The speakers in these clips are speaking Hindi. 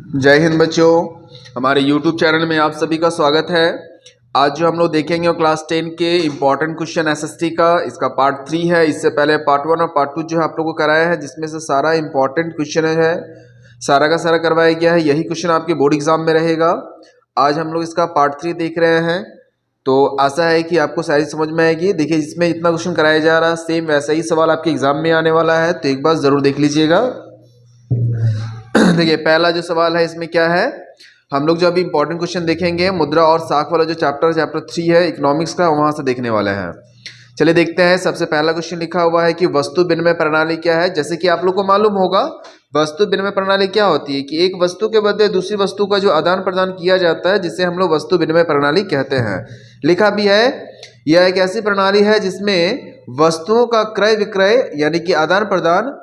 जय हिंद बच्चों, हमारे YouTube चैनल में आप सभी का स्वागत है। आज जो हम लोग देखेंगे वो क्लास 10 के इम्पॉर्टेंट क्वेश्चन एसएसटी का, इसका पार्ट 3 है। इससे पहले पार्ट 1 और पार्ट 2 जो है आप लोगों को कराया है, जिसमें से सारा इम्पॉर्टेंट क्वेश्चन है, सारा का सारा करवाया गया है। यही क्वेश्चन आपके बोर्ड एग्जाम में रहेगा। आज हम लोग इसका पार्ट 3 देख रहे हैं, तो आशा है कि आपको सारी समझ में आएगी। देखिए, जिसमें इतना क्वेश्चन कराया जा रहा है, सेम वैसा ही सवाल आपके एग्जाम में आने वाला है, तो एक बार जरूर देख लीजिएगा। देखिए, पहला जो सवाल है इसमें क्या है, हम लोग जो अभी इंपॉर्टेंट क्वेश्चन देखेंगे, मुद्रा और साख वाला जो चैप्टर 3 है इकोनॉमिक्स का, वहां से देखने वाले हैं। चलिए देखते हैं। सबसे पहला क्वेश्चन लिखा हुआ है कि वस्तु विनिमय प्रणाली क्या है। जैसे कि आप लोग को मालूम होगा, वस्तु विनिमय प्रणाली क्या होती है कि एक वस्तु के बदले दूसरी वस्तु का जो आदान प्रदान किया जाता है, जिसे हम लोग वस्तु विनिमय प्रणाली कहते हैं। लिखा भी है, यह एक ऐसी प्रणाली है जिसमें वस्तुओं का क्रय विक्रय यानी कि आदान प्रदान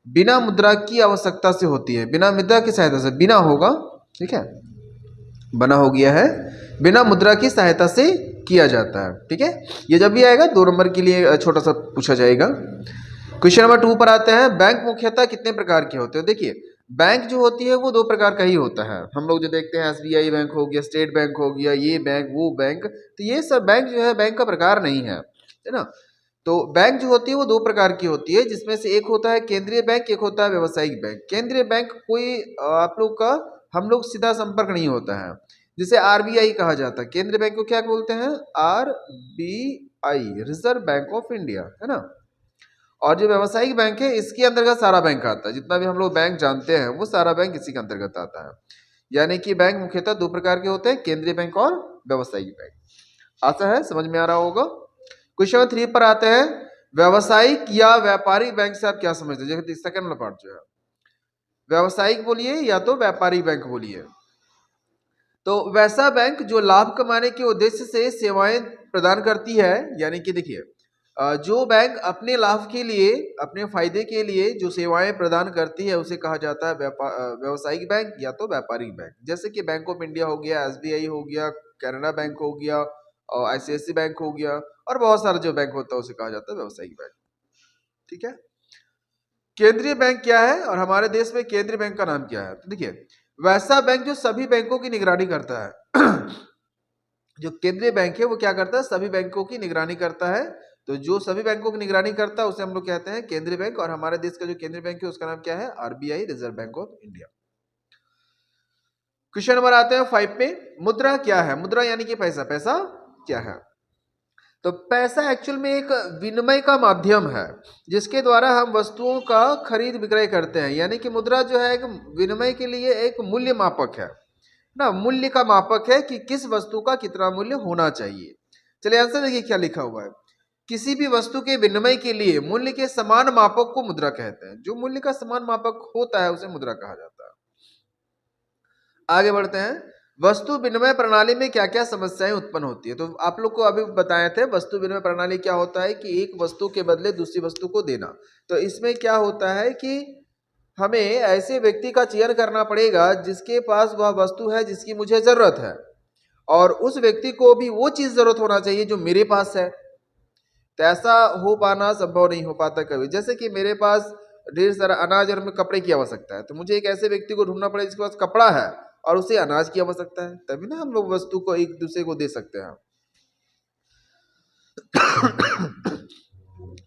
बिना मुद्रा की आवश्यकता से होती है, बिना मुद्रा की सहायता से, बिना होगा, ठीक है, बना हो गया है, बिना मुद्रा की सहायता से किया जाता है। ठीक है, ये जब भी आएगा 2 नंबर के लिए छोटा सा पूछा जाएगा। क्वेश्चन नंबर 2 पर आते हैं। बैंक मुख्यतः कितने प्रकार के होते हैं। देखिए, बैंक जो होती है वो 2 प्रकार का ही होता है। हम लोग जो देखते हैं एसबीआई बैंक हो गया, स्टेट बैंक हो गया, ये बैंक वो बैंक, तो ये सब बैंक जो है बैंक का प्रकार नहीं है ना। तो बैंक जो होती है वो 2 प्रकार की होती है, जिसमें से एक होता है केंद्रीय बैंक, एक होता है व्यवसायिक बैंक। केंद्रीय बैंक कोई आप लोग का हम लोग सीधा संपर्क नहीं होता है, जिसे आरबीआई कहा जाता है। केंद्रीय बैंक को क्या बोलते हैं, RBI, reserve bank of India, है ना। और जो व्यवसायिक बैंक है, इसके अंतर्गत सारा बैंक आता है। जितना भी हम लोग बैंक जानते हैं वो सारा बैंक इसी के अंतर्गत आता है। यानी कि बैंक मुख्यतः 2 प्रकार के होते हैं, केंद्रीय बैंक और व्यवसायिक बैंक। आशा है समझ में आ रहा होगा। क्वेश्चन नंबर 3 पर आते हैं। व्यवसायिक या व्यापारिक बैंक से आप क्या समझते हैं। जैसे सेकंड वाला पार्ट जो है, व्यवसायिक बोलिए या तो व्यापारिक बैंक बोलिए। तो वैसा बैंक जो लाभ कमाने के उद्देश्य से सेवाएं प्रदान करती है, यानी कि देखिए, जो बैंक अपने लाभ के लिए, अपने फायदे के लिए जो सेवाएं प्रदान करती है, उसे कहा जाता है व्यवसायिक बैंक या तो व्यापारिक बैंक। जैसे कि बैंक ऑफ इंडिया हो गया, एसबीआई हो गया, कैनरा बैंक हो गया, और आईसीआईसी बैंक हो गया, और बहुत सारा जो बैंक होता है उसे कहा जाता है व्यवसायिक बैंक। ठीक है, केंद्रीय बैंक क्या है और हमारे देश में केंद्रीय बैंक का नाम क्या है। तो देखिए, वैसा बैंक जो सभी बैंकों की निगरानी करता है जो केंद्रीय बैंक है वो क्या करता है, सभी बैंकों की निगरानी करता है। तो जो सभी बैंकों की निगरानी करता है उसे हम लोग कहते हैं केंद्रीय बैंक। और हमारे देश का जो केंद्रीय बैंक है उसका नाम क्या है, RBI, reserve bank of India. Question number आते हैं 5 पे। मुद्रा क्या है। मुद्रा यानी कि पैसा। पैसा क्या है। तो पैसा एक्चुअल में एक विनिमय का माध्यम है, जिसके द्वारा हम वस्तुओं का खरीद विक्रय करते हैं। यानी कि मुद्रा जो है एक विनिमय के लिए एक मूल्य मापक है ना, मूल्य का मापक है कि किस वस्तु का कितना मूल्य होना चाहिए। चलिए आंसर देखिए क्या लिखा हुआ है। किसी भी वस्तु के विनिमय के लिए मूल्य के समान मापक को मुद्रा कहते हैं। जो मूल्य का समान मापक होता है उसे मुद्रा कहा जाता है। आगे बढ़ते हैं। वस्तु विनिमय प्रणाली में क्या क्या समस्याएं उत्पन्न होती है। तो आप लोग को अभी बताए थे वस्तु विनिमय प्रणाली क्या होता है कि एक वस्तु के बदले दूसरी वस्तु को देना। तो इसमें क्या होता है कि हमें ऐसे व्यक्ति का चयन करना पड़ेगा जिसके पास वह वस्तु है जिसकी मुझे जरूरत है, और उस व्यक्ति को भी वो चीज जरूरत होना चाहिए जो मेरे पास है। तो ऐसा हो पाना संभव नहीं हो पाता कभी। जैसे कि मेरे पास ढेर सारा अनाज और कपड़े की आवश्यकता है, तो मुझे एक ऐसे व्यक्ति को ढूंढना पड़ेगा जिसके पास कपड़ा है और उसे अनाज की आवश्यकता है, तभी ना हम लोग वस्तु को एक दूसरे को दे सकते हैं।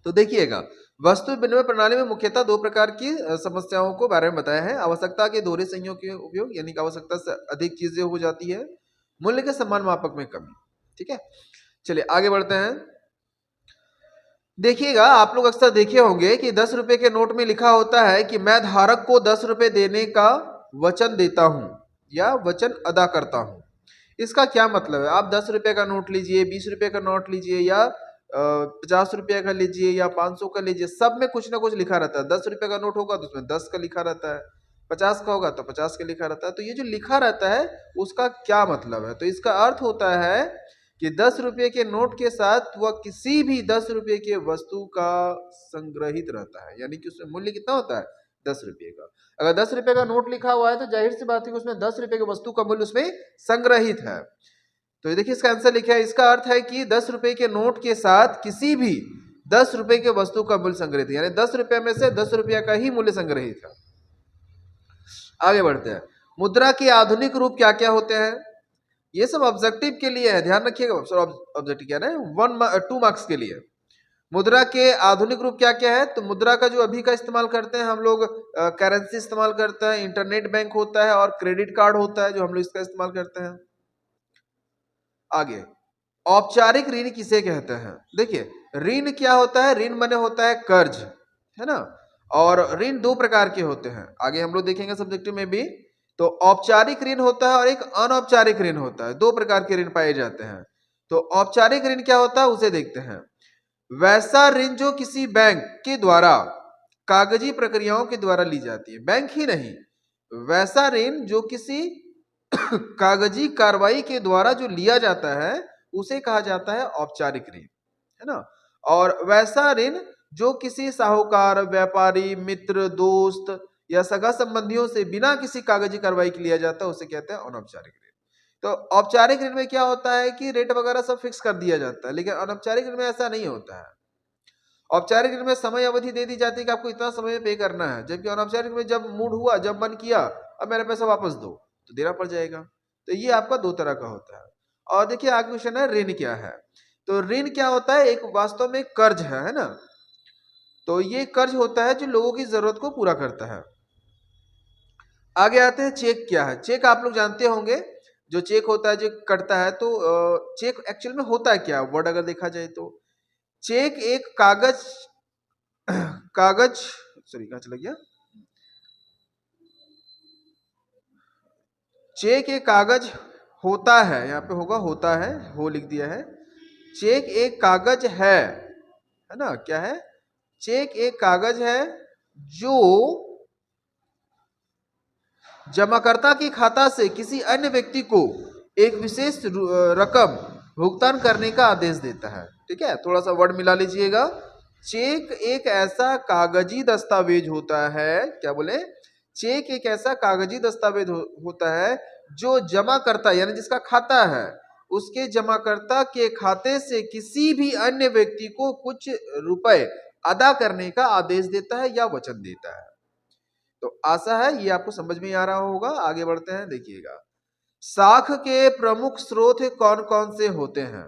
तो देखिएगा, वस्तु विनिमय प्रणाली में मुख्यतः 2 प्रकार की समस्याओं को बारे में बताया है। आवश्यकता के दोहरे संयोग के उपयोग, यानी कि आवश्यकता से अधिक चीजें हो जाती है। मूल्य के समान मापक में कमी। ठीक है, चलिए आगे बढ़ते हैं। देखिएगा, आप लोग अक्सर देखे होंगे कि 10 रुपए के नोट में लिखा होता है कि मैं धारक को 10 रुपए देने का वचन देता हूं या वचन अदा करता हूं। इसका क्या मतलब है। आप 10 रुपए का नोट लीजिए, 20 रुपए का नोट लीजिए, या 50 रुपए का लीजिए, या 500 का लीजिए, सब में कुछ ना कुछ लिखा रहता है। 10 रुपए का नोट होगा तो उसमें 10 का लिखा रहता है, 50 का होगा तो 50 का लिखा रहता है। तो ये जो लिखा रहता है उसका क्या मतलब है। तो इसका अर्थ होता है कि 10 रुपए के नोट के साथ वह किसी भी 10 रुपए के वस्तु का संग्रहित रहता है। यानी कि उसमें मूल्य कितना होता है, 10 रुपए का। अगर 10 रुपए का नोट लिखा हुआ है तो जाहिर सी बात है कि उसमें 10 रुपए की वस्तु का मूल्य उसमें संग्रहित है। तो देखिए इसका आंसर लिखा है। इसका अर्थ है कि 10 रुपए के नोट के साथ किसी भी 10 रुपए के वस्तु का मूल्य संग्रहित है, यानी 10 रुपए में से 10 रुपया का ही मूल्य संग्रहित है। आगे बढ़ते हैं। मुद्रा के आधुनिक रूप क्या क्या होते हैं? ये सब ऑब्जेक्टिव के लिए है, ध्यान रखिएगा सर, ऑब्जेक्टिव क्या है 2 मार्क्स के लिए। मुद्रा के आधुनिक रूप क्या क्या है? तो मुद्रा का जो अभी का इस्तेमाल करते हैं हम लोग, करेंसी इस्तेमाल करते हैं, इंटरनेट बैंक होता है और क्रेडिट कार्ड होता है जो हम लोग इसका इस्तेमाल करते हैं। आगे, औपचारिक ऋण किसे कहते हैं? देखिए, ऋण क्या होता है? ऋण माने होता है कर्ज, है ना। और ऋण 2 प्रकार के होते हैं, आगे हम लोग देखेंगे सब्जेक्टिव में भी। तो औपचारिक ऋण होता है और एक अनौपचारिक ऋण होता है, 2 प्रकार के ऋण पाए जाते हैं। तो औपचारिक ऋण क्या होता है उसे देखते हैं। वैसा ऋण जो किसी बैंक के द्वारा कागजी प्रक्रियाओं के द्वारा ली जाती है, बैंक ही नहीं, वैसा ऋण जो किसी कागजी कार्रवाई के द्वारा जो लिया जाता है उसे कहा जाता है औपचारिक ऋण, है ना। और वैसा ऋण जो किसी साहूकार, व्यापारी, मित्र, दोस्त या सगा संबंधियों से बिना किसी कागजी कार्रवाई के लिया जाता है उसे कहते हैं अनौपचारिक ऋण। तो औपचारिक ऋण में क्या होता है कि रेट वगैरह सब फिक्स कर दिया जाता है, लेकिन अनौपचारिक ऋण में ऐसा नहीं होता है। औपचारिक ऋण में समय अवधि दे दी जाती है कि आपको इतना समय में पे करना है, जबकि अनौपचारिक में जब मूड हुआ, जब मन किया, अब मेरा पैसा वापस दो, तो देना पड़ जाएगा। तो ये आपका 2 तरह का होता है। और देखिए आगे क्वेश्चन है, ऋण क्या है? तो ऋण क्या होता है? एक वास्तव में कर्ज है ना। तो ये कर्ज होता है जो लोगों की जरूरत को पूरा करता है। आगे आते हैं, चेक क्या है? चेक आप लोग जानते होंगे, जो चेक होता है जो कटता है। तो चेक एक्चुअल में होता है क्या, वर्ड अगर देखा जाए तो चेक एक कागज कागज सॉरी कहां चला गया, चेक एक कागज होता है, यहाँ पे होगा होता है, हो लिख दिया है। चेक एक कागज है ना, क्या है? चेक एक कागज है जो जमाकर्ता की खाता से किसी अन्य व्यक्ति को एक विशेष रकम भुगतान करने का आदेश देता है। ठीक है, थोड़ा सा वर्ड मिला लीजिएगा। चेक एक ऐसा कागजी दस्तावेज होता है, क्या बोले? चेक एक ऐसा कागजी दस्तावेज होता है जो जमाकर्ता यानी जिसका खाता है उसके जमाकर्ता के खाते से किसी भी अन्य व्यक्ति को कुछ रुपए अदा करने का आदेश देता है या वचन देता है। तो आशा है ये आपको समझ में आ रहा होगा। आगे बढ़ते हैं, देखिएगा साख के प्रमुख स्रोत कौन कौन से होते हैं?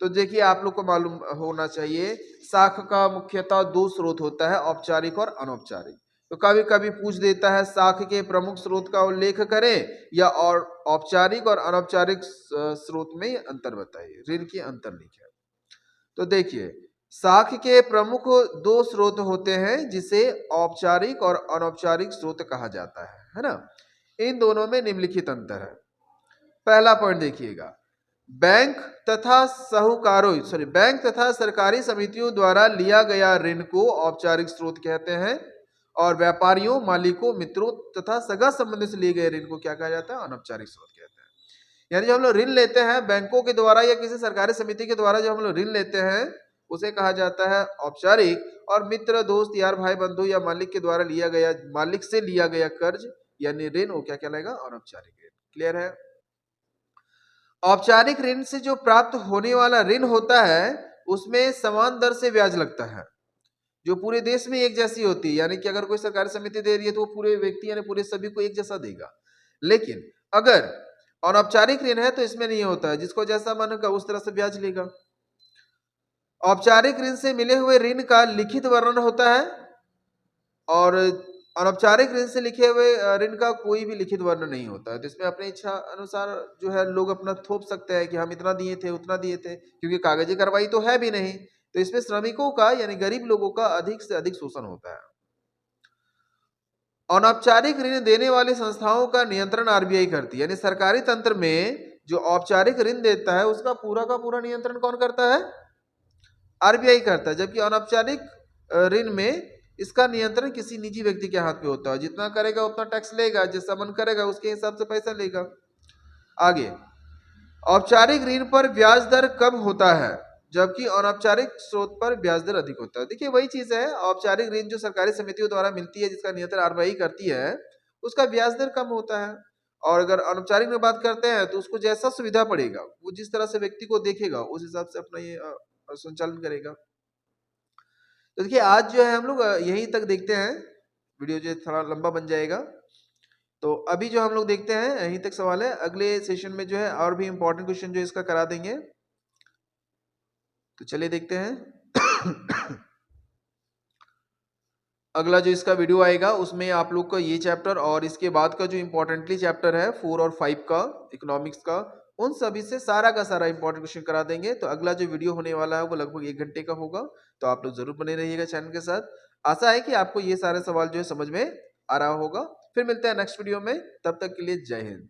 तो देखिए आप लोग को मालूम होना चाहिए, साख का मुख्यतः 2 स्रोत होता है, औपचारिक और अनौपचारिक। तो कभी कभी पूछ देता है साख के प्रमुख स्रोत का उल्लेख करें या और औपचारिक और अनौपचारिक स्रोत में अंतर बताइए, ऋण के अंतर लिखिए। तो देखिए साख के प्रमुख 2 स्रोत होते हैं जिसे औपचारिक और अनौपचारिक स्रोत कहा जाता है ना। इन दोनों में निम्नलिखित अंतर है। पहला पॉइंट देखिएगा, बैंक तथा सरकारी समितियों द्वारा लिया गया ऋण को औपचारिक स्रोत कहते हैं और व्यापारियों, मालिकों, मित्रों तथा सगा संबंधियों से लिए गए ऋण को क्या कहा जाता है? अनौपचारिक स्रोत कहते हैं। यानी जो हम लोग ऋण लेते हैं बैंकों के द्वारा या किसी सरकारी समिति के द्वारा, जो हम लोग ऋण लेते हैं उसे कहा जाता है औपचारिक, और मित्र, दोस्त, यार, भाई, बंधु या मालिक के द्वारा लिया गया, मालिक से लिया गया कर्ज यानी ऋण, वो क्या कहलाएगा? अनौपचारिक ऋण। क्लियर है? औपचारिक ऋण से जो प्राप्त होने वाला ऋण होता है उसमें समान दर से ब्याज लगता है, जो पूरे देश में एक जैसी होती है। यानी कि अगर कोई सरकारी समिति दे रही है तो वो पूरे व्यक्ति यानी पूरे सभी को एक जैसा देगा। लेकिन अगर अनौपचारिक ऋण है तो इसमें नहीं होता है, जिसको जैसा मन होगा उस तरह से ब्याज लेगा। औपचारिक ऋण से मिले हुए ऋण का लिखित वर्णन होता है और अनौपचारिक ऋण से लिखे हुए ऋण का कोई भी लिखित वर्णन नहीं होता है। तो इसमें अपनी इच्छा अनुसार जो है लोग अपना थोप सकते हैं कि हम इतना दिए थे, उतना दिए थे, क्योंकि कागजी कार्रवाई तो है भी नहीं। तो इसमें श्रमिकों का यानी गरीब लोगों का अधिक से अधिक शोषण होता है। अनौपचारिक ऋण देने वाली संस्थाओं का नियंत्रण आरबीआई करती है। यानी सरकारी तंत्र में जो औपचारिक ऋण देता है उसका पूरा का पूरा नियंत्रण कौन करता है? आरबीआई करता है। जबकि अनौपचारिक ऋण में इसका नियंत्रण किसी निजी व्यक्ति के हाथ में होता है, जितना करेगा उतना टैक्स लेगा, जैसा मन करेगा उसके हिसाब से पैसा लेगा। आगे, औपचारिक ऋण पर ब्याज दर कम होता है जबकि अनौपचारिक स्रोत पर ब्याज दर अधिक होता है। देखिए वही चीज है, औपचारिक ऋण जो सरकारी समितियों द्वारा मिलती है जिसका नियंत्रण आरबीआई करती है उसका ब्याज दर कम होता है। और अगर अनौपचारिक में बात करते हैं तो उसको जैसा सुविधा पड़ेगा, वो जिस तरह से व्यक्ति को देखेगा उस हिसाब से अपना ये संचालन करेगा। तो देखिए आज जो है हम लोग यहीं तक देखते हैं, वीडियो जो थोड़ा लंबा बन जाएगा। तो अभी जो हम लोग देखते हैं यहीं तक सवाल है, अगले सेशन में जो है और भी इंपॉर्टेंट क्वेश्चन जो इसका करा देंगे। तो चलिए देखते हैं। अगला जो इसका वीडियो आएगा उसमें आप लोग का ये चैप्टर और इसके बाद का जो इम्पोर्टेंटली चैप्टर है 4 और 5 का इकोनॉमिक्स का, उन सभी से सारा का सारा इंपॉर्टेंट क्वेश्चन करा देंगे। तो अगला जो वीडियो होने वाला है वो लगभग 1 घंटे का होगा। तो आप लोग जरूर बने रहिएगा चैनल के साथ। आशा है कि आपको ये सारे सवाल जो है समझ में आ रहा होगा। फिर मिलते हैं नेक्स्ट वीडियो में, तब तक के लिए जय हिंद।